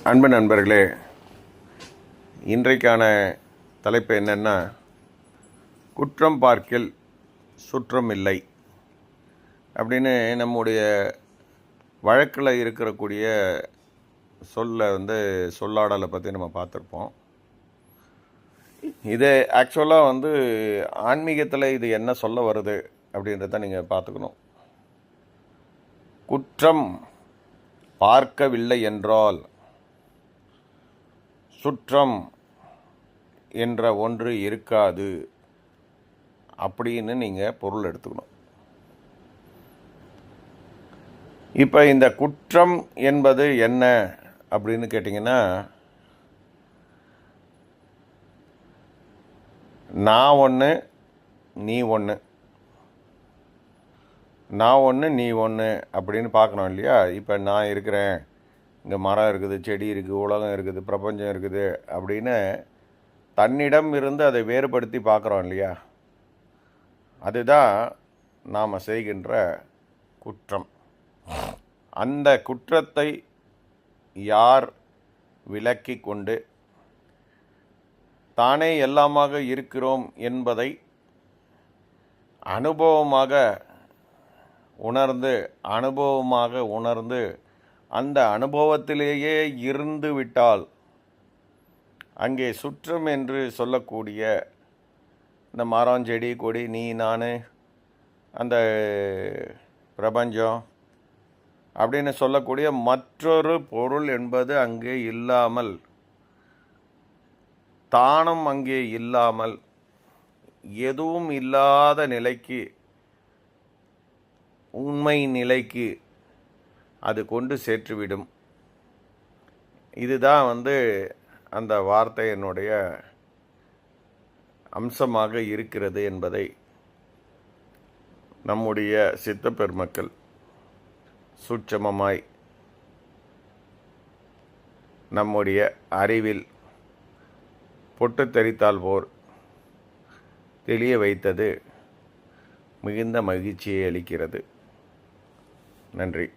அன்பு நண்பர்களே, இன்றைக்கான தலைப்பு என்னென்னா, குற்றம் பார்க்கில் சுற்றம் இல்லை அப்படின்னு நம்முடைய வழக்கில் இருக்கக்கூடிய சொல்லாடலை பற்றி நம்ம பார்த்துருப்போம். இது ஆக்சுவலாக ஆன்மீகத்தில் இது என்ன சொல்ல வருது அப்படின்றத நீங்கள் பார்த்துக்கணும். குற்றம் பார்க்கவில்லை என்றால் சுற்றம் என்ற ஒன்று இருக்காது அப்படின்னு நீங்கள் பொருள் எடுத்துக்கணும். இப்போ இந்த குற்றம் என்பது என்ன அப்படின்னு கேட்டிங்கன்னா, நான் ஒன்று நீ ஒன்று, நான் ஒன்று நீ ஒன்று அப்படின்னு பார்க்கணும் இல்லையா? இப்போ நான் இருக்கிறேன், இங்கே மரம் இருக்குது, செடி இருக்குது, உலகம் இருக்குது, பிரபஞ்சம் இருக்குது அப்படின்னு தன்னிடம் இருந்து அதை வேறுபடுத்தி பார்க்குறோம் இல்லையா? அதுதான் நாம் செய்கின்ற குற்றம். அந்த குற்றத்தை யார் விலக்கி கொண்டு தானே எல்லாமாக இருக்கிறோம் என்பதை அனுபவமாக உணர்ந்து அந்த அனுபவத்திலேயே இருந்து விட்டால் அங்கே சுற்றம் என்று சொல்லக்கூடிய இந்த மரம், செடி, கொடி, நீ, நான், அந்த பிரபஞ்சம் அப்படின்னு சொல்லக்கூடிய மற்றொரு பொருள் என்பது அங்கே இல்லாமல், தானும் அங்கே இல்லாமல், எதுவும் இல்லாத நிலைக்கு, உண்மை நிலைக்கு அது கொண்டு சேர்த்துவிடும். இதுதான் அந்த வார்த்தையினுடைய அம்சமாக இருக்கிறது என்பதை நம்முடைய சித்த பெருமக்கள் சூட்சமமாய் நம்முடைய அறிவில் பொட்டு தெரித்தால் போர் தெளிய வைத்தது மிகுந்த மகிழ்ச்சியை அளிக்கிறது. நன்றி.